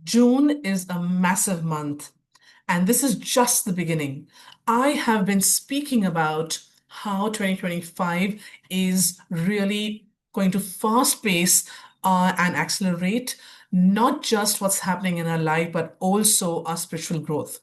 June is a massive month, and this is just the beginning. I have been speaking about how 2025 is really going to fast pace and accelerate not just what's happening in our life, but also our spiritual growth.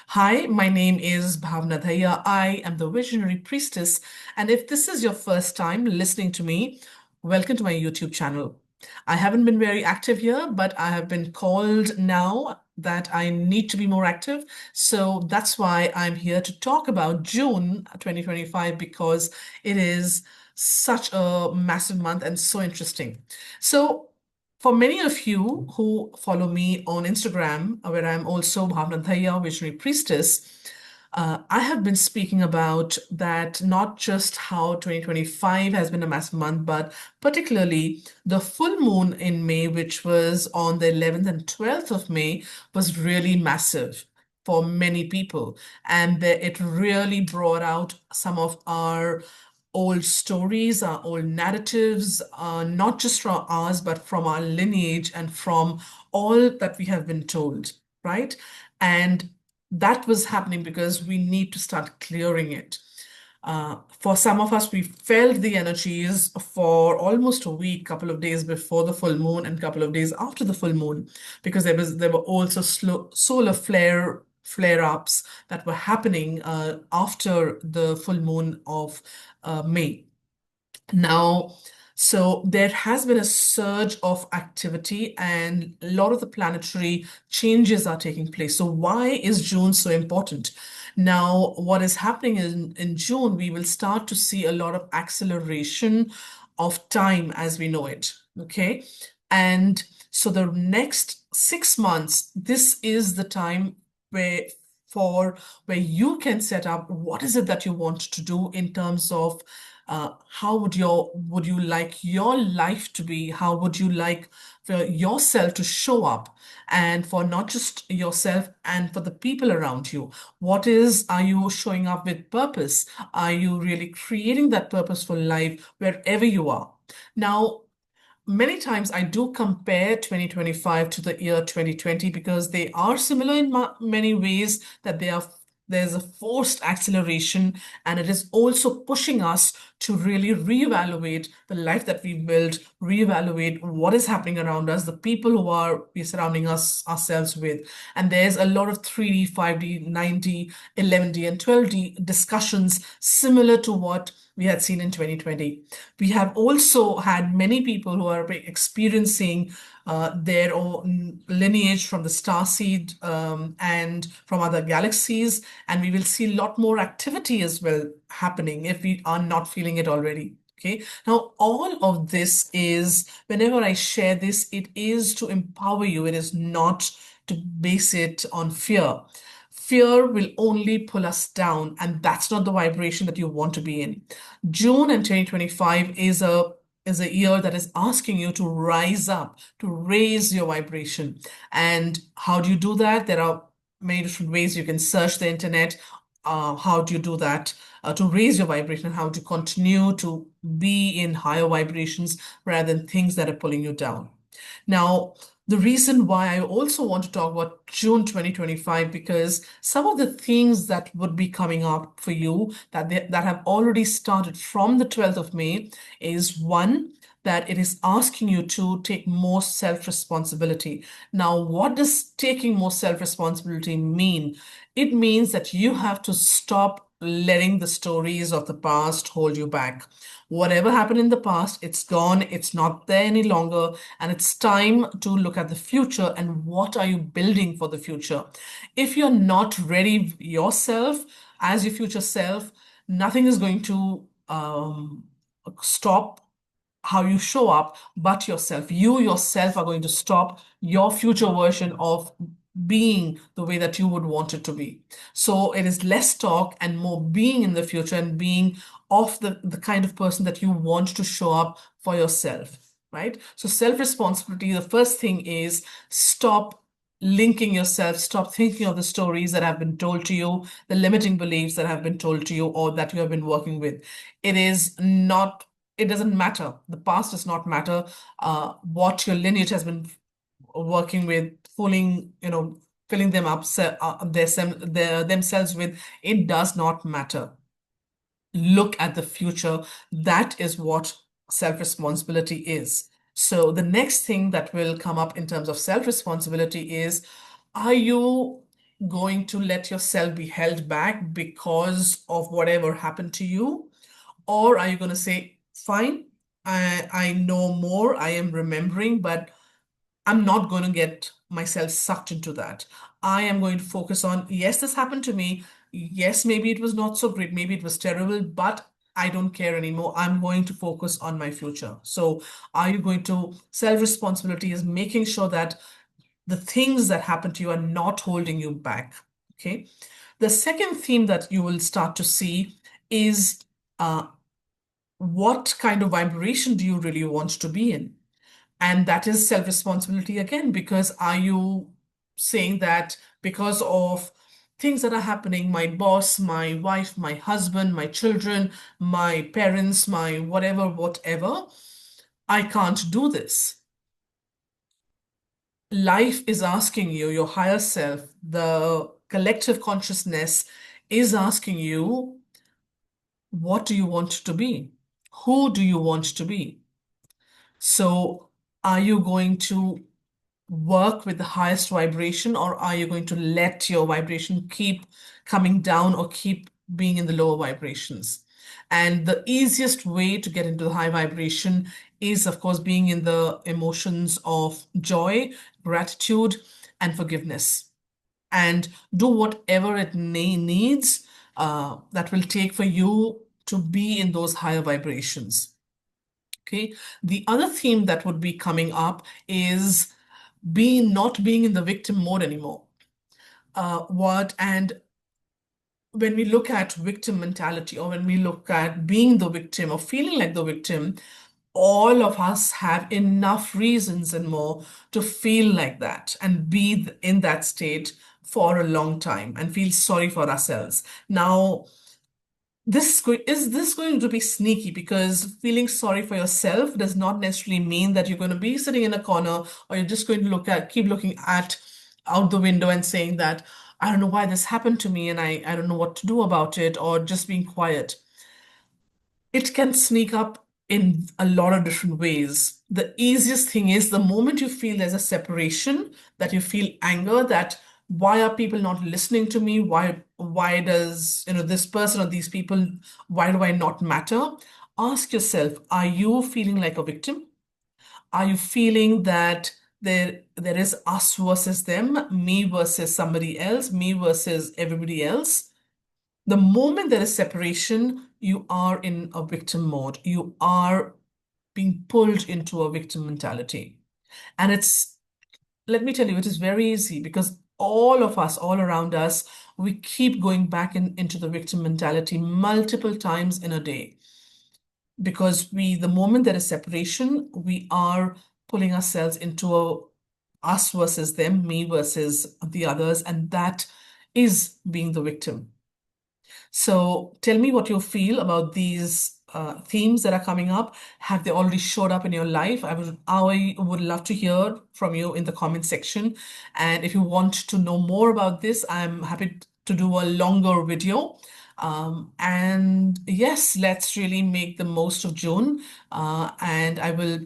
Hi, my name is Bhavna Dahiya. I am the visionary priestess. And if this is your first time listening to me, welcome to my YouTube channel. I haven't been very active here, but I have been called now that I need to be more active. So that's why I'm here to talk about June 2025 because it is such a massive month and so interesting. So for many of you who follow me on Instagram, where I'm also Bhavna Dahiya, Visionary Priestess, I have been speaking about that not just how 2025 has been a massive month, but particularly the full moon in May, which was on the 11th and 12th of May, was really massive for many people. And it really brought out some of our old stories, our old narratives, not just from ours, but from our lineage and from all that we have been told, right? And that was happening because we need to start clearing it. For some of us, we felt the energies for almost a week, couple of days before the full moon and couple of days after the full moon, because there were also solar flare ups that were happening after the full moon of May. Now, so there has been a surge of activity and a lot of the planetary changes are taking place. So why is June so important? Now, what is happening in June, we will start to see a lot of acceleration of time as we know it. Okay. And so the next 6 months, this is the time where for where you can set up what is it that you want to do in terms of how would you like your life to be? How would you like for yourself to show up? And for not just yourself and for the people around you. Are you showing up with purpose? Are you really creating that purposeful life wherever you are? Now, many times I do compare 2025 to the year 2020 because they are similar in many ways that there's a forced acceleration and it is also pushing us to really reevaluate the life that we build, reevaluate what is happening around us, the people who are we surrounding ourselves with. And there's a lot of 3D, 5D, 9D, 11D, and 12D discussions similar to what we had seen in 2020. We have also had many people who are experiencing their own lineage from the starseed and from other galaxies, and we will see a lot more activity as well happening if we are not feeling it already. Okay. Now, all of this is, whenever I share this, it is to empower you. It is not to base it on fear. Fear will only pull us down, and that's not the vibration that you want to be in. June and 2025 is a year that is asking you to rise up, to raise your vibration. And how do you do that? There are many different ways you can search the internet. How do you do that to raise your vibration? How to continue to be in higher vibrations rather than things that are pulling you down? Now, the reason why I also want to talk about June 2025 because some of the things that would be coming up for you that have already started from the 12th of May is one, that it is asking you to take more self-responsibility. Now, what does taking more self-responsibility mean? It means that you have to stop letting the stories of the past hold you back. Whatever happened in the past, it's gone, it's not there any longer, and it's time to look at the future and what are you building for the future. If you're not ready yourself as your future self, nothing is going to stop how you show up, but yourself. You yourself are going to stop your future version of being the way that you would want it to be. So it is less talk and more being in the future and being of the kind of person that you want to show up for yourself, right? So self-responsibility, the first thing is stop linking yourself, stop thinking of the stories that have been told to you, the limiting beliefs that have been told to you or that you have been working with. It is not it doesn't matter. The past does not matter. What your lineage has been working with filling them up, themselves with, it does not matter. Look at the future. That is what self-responsibility is. So the next thing that will come up in terms of self-responsibility is, are you going to let yourself be held back because of whatever happened to you? Or are you going to say, fine, I know more, I am remembering, but I'm not going to get myself sucked into that. I am going to focus on, yes, this happened to me. Yes, maybe it was not so great. Maybe it was terrible, but I don't care anymore. I'm going to focus on my future. So, are you going to, self-responsibility is making sure that the things that happen to you are not holding you back. Okay. The second theme that you will start to see is uh, what kind of vibration do you really want to be in? And that is self responsibility again, because are you saying that because of things that are happening, my boss, my wife, my husband, my children, my parents, my whatever, whatever, I can't do this? Life is asking you, your higher self, the collective consciousness is asking you, what do you want to be? Who do you want to be? So, are you going to work with the highest vibration, or are you going to let your vibration keep coming down or keep being in the lower vibrations? And the easiest way to get into the high vibration is, of course, being in the emotions of joy, gratitude, and forgiveness. And do whatever it needs that will take for you to be in those higher vibrations. Okay. The other theme that would be coming up is not being in the victim mode anymore. What and when we look at victim mentality, or when we look at being the victim or feeling like the victim, all of us have enough reasons and more to feel like that and be in that state for a long time and feel sorry for ourselves. Now, is this going to be sneaky, because feeling sorry for yourself does not necessarily mean that you're going to be sitting in a corner, or you're just going to keep looking at out the window and saying that I don't know why this happened to me and I don't know what to do about it, or just being quiet. It can sneak up in a lot of different ways. The easiest thing is, the moment you feel there's a separation, that you feel anger, that why are people not listening to me? Why does, this person or these people, why do I not matter? Ask yourself, are you feeling like a victim? Are you feeling that there is us versus them, me versus somebody else, me versus everybody else? The moment there is separation, you are in a victim mode. You are being pulled into a victim mentality. And let me tell you, it is very easy, because all of us, all around us, we keep going back into the victim mentality multiple times in a day. Because the moment there is separation, we are pulling ourselves into a us versus them, me versus the others, and that is being the victim. So tell me what you feel about these themes that are coming up. Have they already showed up in your life? I would love to hear from you in the comment section. And if you want to know more about this, I'm happy to do a longer video. And yes, let's really make the most of June. And I will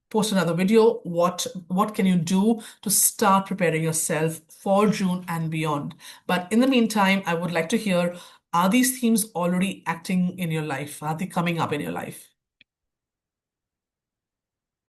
post another video. What can you do to start preparing yourself for June and beyond? But in the meantime, I would like to hear, are these themes already acting in your life? Are they coming up in your life?